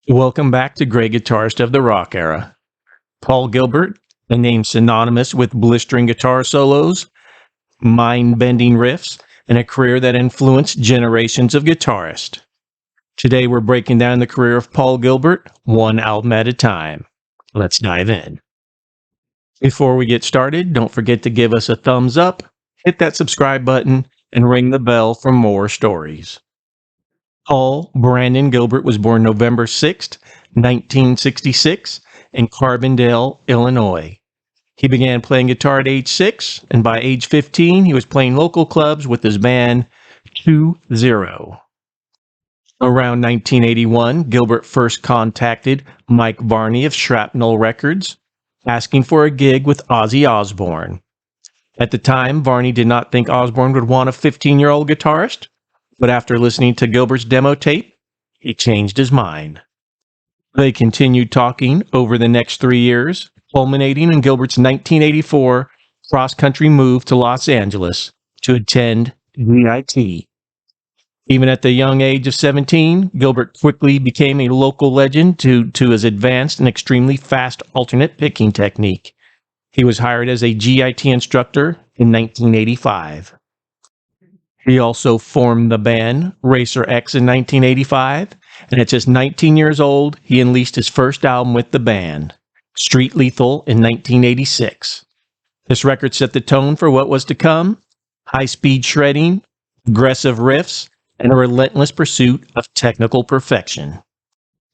Welcome back to Great Guitarist of the Rock Era. Paul Gilbert, a name synonymous with blistering guitar solos, mind-bending riffs, and a career that influenced generations of guitarists. Today we're breaking down the career of Paul Gilbert, one album at a time. Let's dive in. Before we get started, don't forget to give us a thumbs up, hit that subscribe button, and ring the bell for more stories. Paul Brandon Gilbert was born November 6, 1966, in Carbondale, Illinois. He began playing guitar at age 6, and by age 15, he was playing local clubs with his band 2-0. Around 1981, Gilbert first contacted Mike Varney of Shrapnel Records, asking for a gig with Ozzy Osbourne. At the time, Varney did not think Osbourne would want a 15-year-old guitarist, but after listening to Gilbert's demo tape, he changed his mind. They continued talking over the next 3 years, culminating in Gilbert's 1984 cross-country move to Los Angeles to attend GIT. Even at the young age of 17, Gilbert quickly became a local legend due to his advanced and extremely fast alternate picking technique. He was hired as a GIT instructor in 1985. He also formed the band Racer X in 1985, and at just 19 years old, he released his first album with the band, Street Lethal, in 1986. This record set the tone for what was to come: high-speed shredding, aggressive riffs, and a relentless pursuit of technical perfection.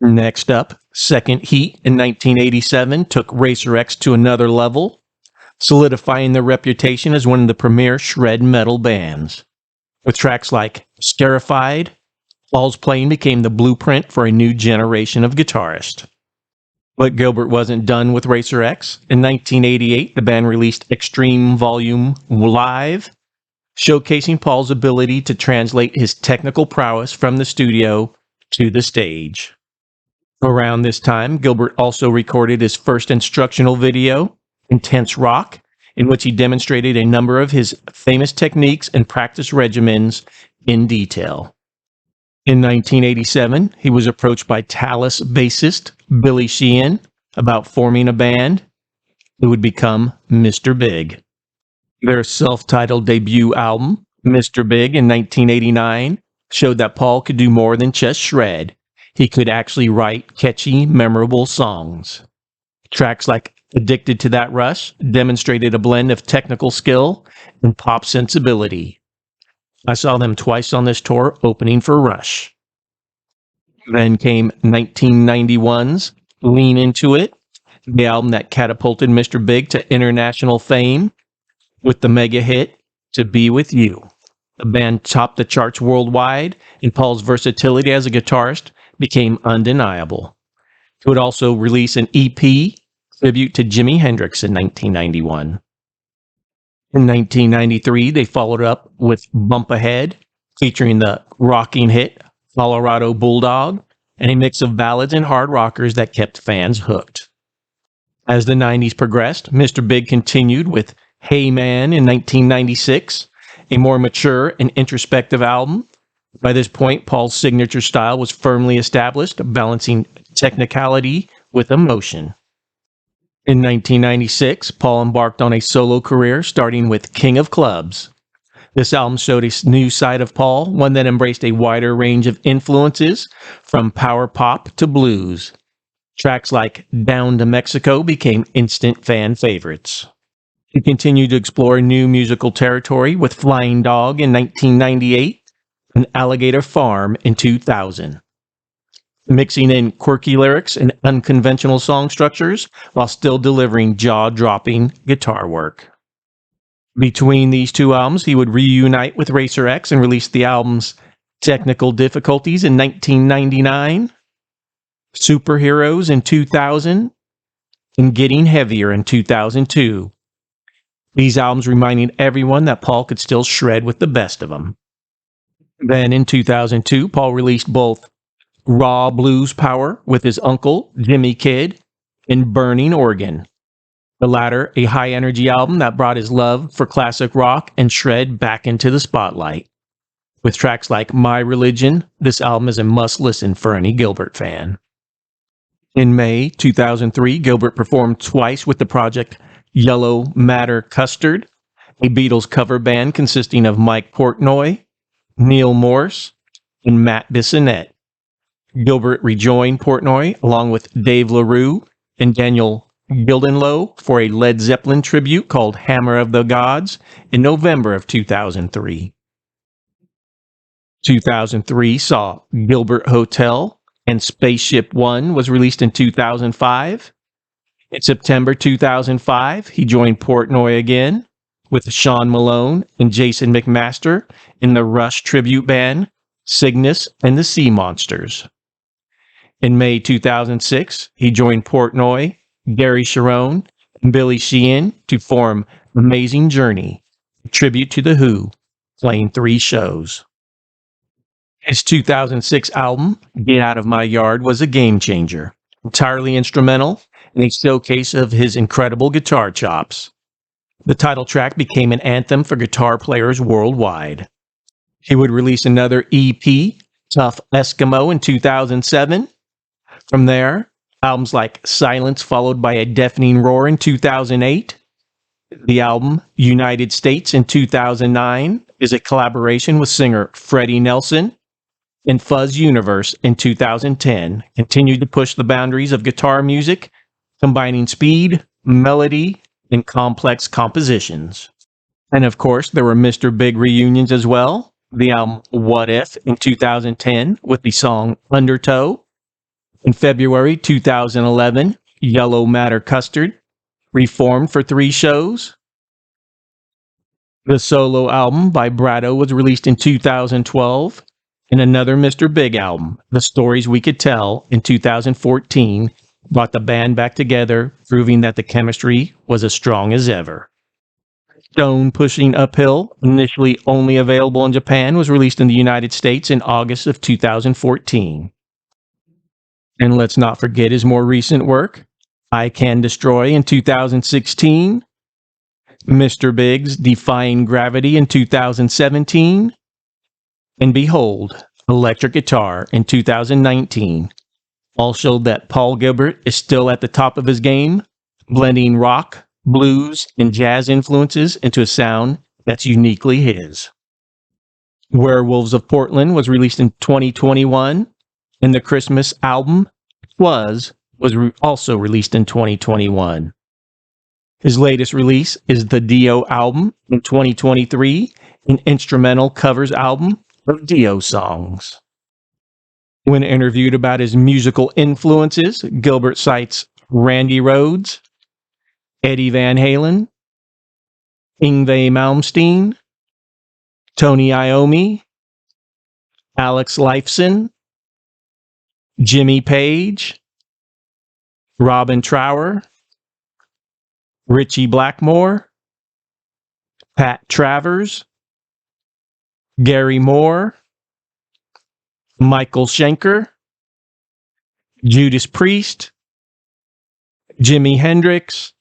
Next up, Second Heat in 1987 took Racer X to another level, solidifying their reputation as one of the premier shred metal bands. With tracks like Scarified, Paul's playing became the blueprint for a new generation of guitarists. But Gilbert wasn't done with Racer X. In 1988, the band released Extreme Volume Live, showcasing Paul's ability to translate his technical prowess from the studio to the stage. Around this time, Gilbert also recorded his first instructional video, Intense Rock, in which he demonstrated a number of his famous techniques and practice regimens in detail. In 1987, he was approached by Talus bassist Billy Sheehan about forming a band who would become Mr. Big. Their self-titled debut album, Mr. Big, in 1989, showed that Paul could do more than just shred. He could actually write catchy, memorable songs. Tracks like Addicted to That Rush demonstrated a blend of technical skill and pop sensibility. I saw them twice on this tour, opening for Rush. Then came 1991's Lean Into It, the album that catapulted Mr. Big to international fame with the mega hit To Be With You. The band topped the charts worldwide, and Paul's versatility as a guitarist became undeniable. He would also release an EP tribute to Jimi Hendrix in 1991. In 1993, they followed up with Bump Ahead, featuring the rocking hit Colorado Bulldog, and a mix of ballads and hard rockers that kept fans hooked. As the 90s progressed, Mr. Big continued with Hey Man in 1996, a more mature and introspective album. By this point, Paul's signature style was firmly established, balancing technicality with emotion. In 1996, Paul embarked on a solo career, starting with King of Clubs. This album showed a new side of Paul, one that embraced a wider range of influences, from power pop to blues. Tracks like Down to Mexico became instant fan favorites. He continued to explore new musical territory with Flying Dog in 1998 and Alligator Farm in 2000. Mixing in quirky lyrics and unconventional song structures while still delivering jaw-dropping guitar work. Between these two albums, he would reunite with Racer X and release the albums Technical Difficulties in 1999, Superheroes in 2000, and Getting Heavier in 2002. These albums reminding everyone that Paul could still shred with the best of them. Then in 2002, Paul released both Raw Blues Power with his uncle, Jimmy Kidd, and Burning Organ. The latter, a high-energy album that brought his love for classic rock and shred back into the spotlight. With tracks like My Religion, this album is a must-listen for any Gilbert fan. In May 2003, Gilbert performed twice with the project Yellow Matter Custard, a Beatles cover band consisting of Mike Portnoy, Neil Morse, and Matt Bissonette. Gilbert rejoined Portnoy along with Dave LaRue and Daniel Gildenlow for a Led Zeppelin tribute called Hammer of the Gods in November of 2003. 2003 saw Gilbert Hotel and Spaceship One was released in 2005. In September 2005, he joined Portnoy again with Sean Malone and Jason McMaster in the Rush tribute band Cygnus and the Sea Monsters. In May 2006, he joined Portnoy, Gary Cherone, and Billy Sheehan to form Amazing Journey, a tribute to The Who, playing 3 shows. His 2006 album, Get Out of My Yard, was a game changer, entirely instrumental and a showcase of his incredible guitar chops. The title track became an anthem for guitar players worldwide. He would release another EP, Tough Eskimo, in 2007. From there, albums like Silence followed by a Deafening Roar in 2008. The album United States in 2009 is a collaboration with singer Freddie Nelson. And Fuzz Universe in 2010 continued to push the boundaries of guitar music, combining speed, melody, and complex compositions. And of course, there were Mr. Big reunions as well. The album What If in 2010 with the song Undertow. In February 2011, Yellow Matter Custard reformed for 3 shows. The solo album by Brado was released in 2012. And another Mr. Big album, The Stories We Could Tell, in 2014, brought the band back together, proving that the chemistry was as strong as ever. Stone Pushing Uphill, initially only available in Japan, was released in the United States in August of 2014. And let's not forget his more recent work, I Can Destroy in 2016, Mr. Big's Defying Gravity in 2017, and Behold, Electric Guitar in 2019, all showed that Paul Gilbert is still at the top of his game, blending rock, blues, and jazz influences into a sound that's uniquely his. Werewolves of Portland was released in 2021, and the Christmas album, was also released in 2021. His latest release is the Dio album in 2023, an instrumental covers album of Dio songs. When interviewed about his musical influences, Gilbert cites Randy Rhoads, Eddie Van Halen, Yngwie Malmsteen, Tony Iommi, Alex Lifeson, Jimmy Page, Robin Trower, Richie Blackmore, Pat Travers, Gary Moore, Michael Schenker, Judas Priest, Jimi Hendrix,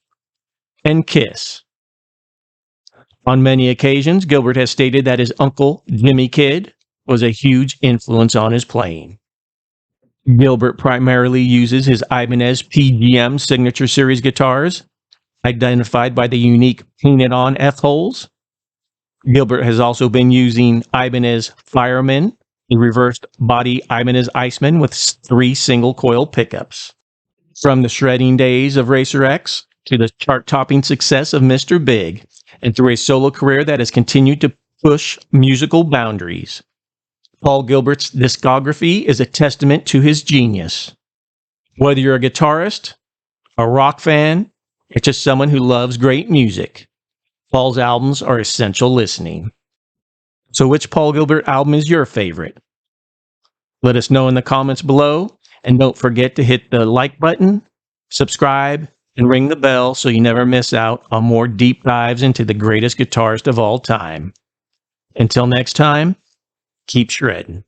and Kiss. On many occasions, Gilbert has stated that his uncle, Jimmy Kidd, was a huge influence on his playing. Gilbert primarily uses his Ibanez PGM Signature Series guitars, identified by the unique painted-on F-holes. Gilbert has also been using Ibanez Fireman, a reversed body Ibanez Iceman with 3 single-coil pickups. From the shredding days of Racer X to the chart-topping success of Mr. Big, and through a solo career that has continued to push musical boundaries, Paul Gilbert's discography is a testament to his genius. Whether you're a guitarist, a rock fan, or just someone who loves great music, Paul's albums are essential listening. So which Paul Gilbert album is your favorite? Let us know in the comments below, and don't forget to hit the like button, subscribe, and ring the bell so you never miss out on more deep dives into the greatest guitarist of all time. Until next time, keep shredding.